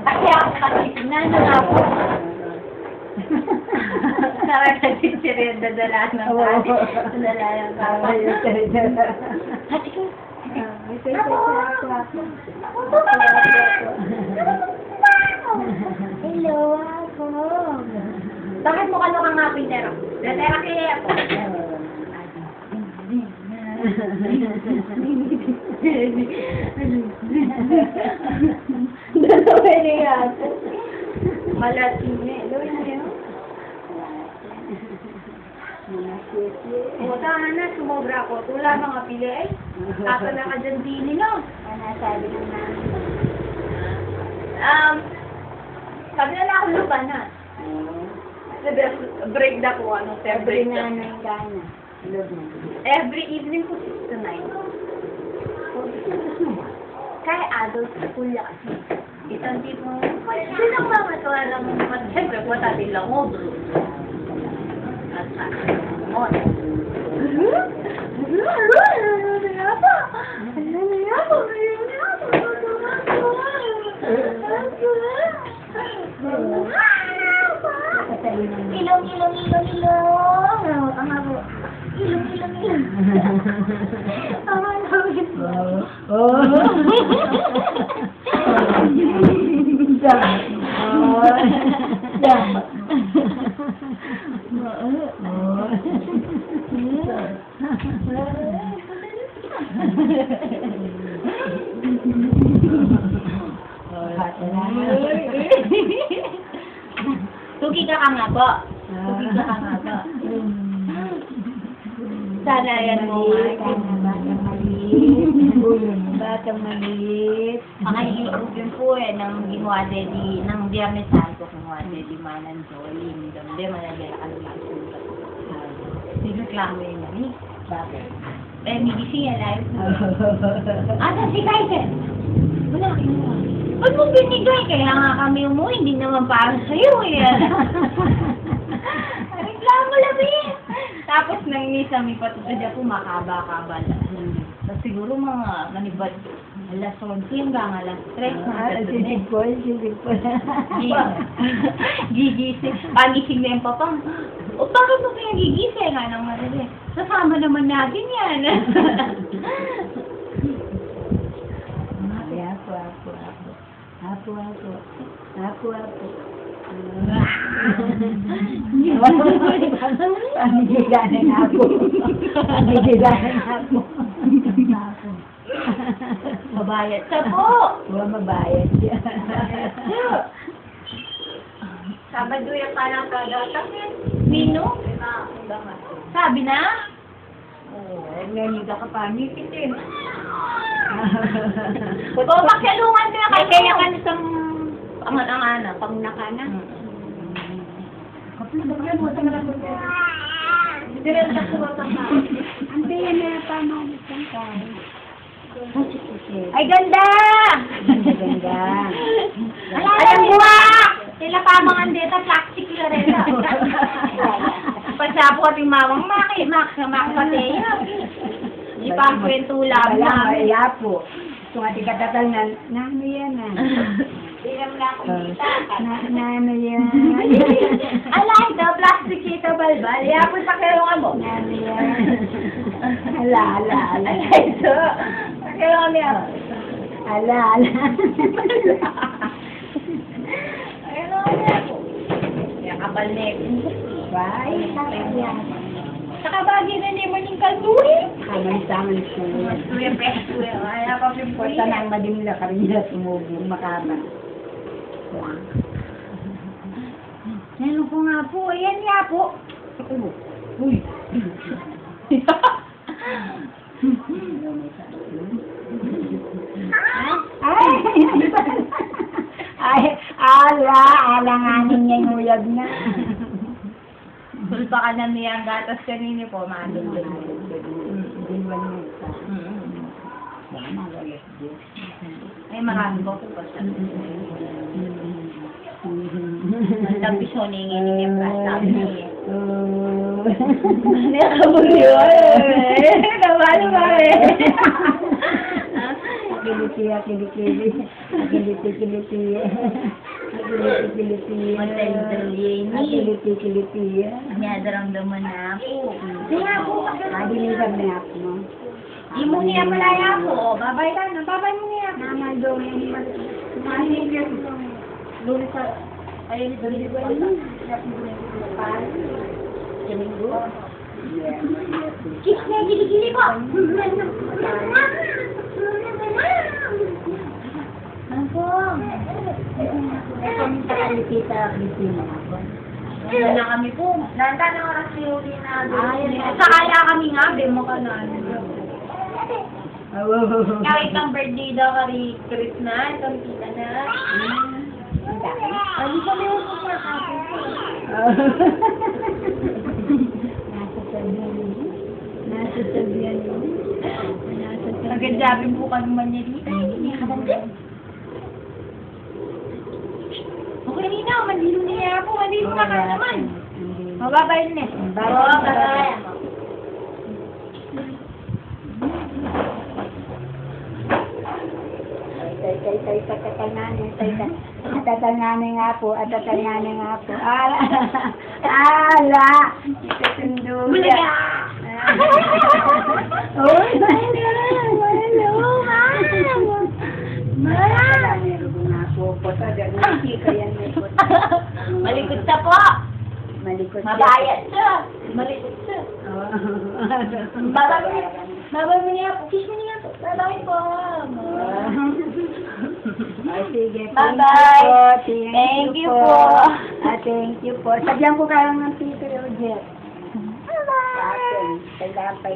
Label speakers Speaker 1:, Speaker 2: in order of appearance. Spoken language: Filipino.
Speaker 1: Kaya ako kasi, nano nga po. Sarap na sisiri ang dadala ng kani. Dadala ng kapal. Hati ko. Hello, ako. Bakit mo ka nga pintero? Letera kaya ako. Dalawa niya ako. Malating niya. Gawin niya. O, sana na, sumobra ko. Tula mga pili eh. Kakala ka dyan dini, no? Sabi lang namin. Sabi na ako lupa na. Break na ko, anong fair break na. Every evening po 6 to 9. Kaya adult school yan kasi. Isang tipo, hindi lang mamatawa lang siyempre po tatin lang mo. At on. Ilong. Tama po. Ilong. Tama po. Oh. Tugi ka nga po. Sana yan mo. Batang maliit. Makahihigog yun po eh, nang ginawa dedi, nang Biyernes Santo, ginawa dedi manan Jolie, hindi managay ang sulat. Nagreklamo yun yan eh. Bakit? Eh, may gising yan ay. Asa si Kaiser? Wala kinuha. Ba't mo binigay? Kaya nga kami umuwi, hindi naman para sa'yo eh. Reklamo lang eh. Tapos nanginis kami patutudya po, makaba-kaba lang. So, siguro mga manibad, alas 11 hanggang alas 3 na.
Speaker 2: Sigig po.
Speaker 1: Gigising. Pagising na yung papang. O, bakit mo kaya gigising? Anong marili? Sasama naman natin yan.
Speaker 2: Ako. Panigiganin ako.
Speaker 1: Mabayad ka po.
Speaker 2: Huwag mabayad siya.
Speaker 1: Sabado yung parang kagatak yan. Nino? Sabi na?
Speaker 2: Ngayon ka panigitin.
Speaker 1: O, magsalungan ka na kaya ka na sa panganangana, pangunakana.
Speaker 2: Ante, yan na pamalit lang ka.
Speaker 1: Ay, ganda!
Speaker 2: Ganda.
Speaker 1: Alam buwak! Sila pa mga andeta, plastic na rin. Pagsapo at yung mawang makapatay. Di pa ang kwento lang na.
Speaker 2: Kaya po. Kung ating katatal na, ano yan ah.
Speaker 1: Bilang na akong kita.
Speaker 2: Ano yan?
Speaker 1: Alay, ito, plastic ito, balbal. Iapon pa kayo nga mo.
Speaker 2: Ano yan? Ala.
Speaker 1: Alay, ito. Kayo nga niya.
Speaker 2: Ala.
Speaker 1: Ayun nga niya po. Kaya kapal na
Speaker 2: Bye.
Speaker 1: Saka bagay na ni Maning Kalduhin.
Speaker 2: Kamay-samay siya.
Speaker 1: Tuya, tuya. Ay, apa pimpuya.
Speaker 2: Basta nang madimla ka rin na tumubong makaba.
Speaker 1: Ano po nga po? Ayan nga po.
Speaker 2: Uy. Alanganin niya yung uyag na.
Speaker 1: Sulpa ka na niya ang gatas kanini po, madod. Ay, marami po pa siya. Tapos siya ningin yung basta. Nakabuli ko eh. Nabalo ba eh.
Speaker 2: Akiliti, akiliti. Akiliti, kiliti. Akiliti, kiliti.
Speaker 1: Matay-dali ni.
Speaker 2: Akiliti, kiliti.
Speaker 1: Nadaramdaman na ako.
Speaker 2: Kaya po, adiligan na ako.
Speaker 1: Di mo niya malaya po. Babay ka na. Babay mo niya.
Speaker 2: Naman doon yung manigyan mo.
Speaker 1: Luli sa... Ayun, luli ko yun. Domingo. Kiss na, gili-gili ko. Mampong.
Speaker 2: Sa Alipita, Alipina ako.
Speaker 1: Ano na kami po. Nanda na oras si Uli na. Sakaya kami nga. Demo ka na. Kahit ang birthday daw kay Chris na. Itong kita na. Ano pa may usap na ako?
Speaker 2: Nasa sabihan mo.
Speaker 1: Nagandabing po kami man niya dito. Hindi ka banda. Okay, Nina. Mandilo niya ako. Mandilo ka naman. Mababay na. Mababay.
Speaker 2: Tatanganin nga po, atatanganin nga po. Ala! Itutundo.
Speaker 1: Bulaga!
Speaker 2: Uy, hello,
Speaker 1: Malikot sa po.
Speaker 2: Malikot.
Speaker 1: Mabayad siya. Malikot siya. Babay mo niya po. Kiss mo niya po. Babay po.
Speaker 2: Ay, sige.
Speaker 1: Bye-bye.
Speaker 2: Thank you po. Thank you po. Sabihan ko kayo ng Peter Ojet. Bye-bye. Kailangan pa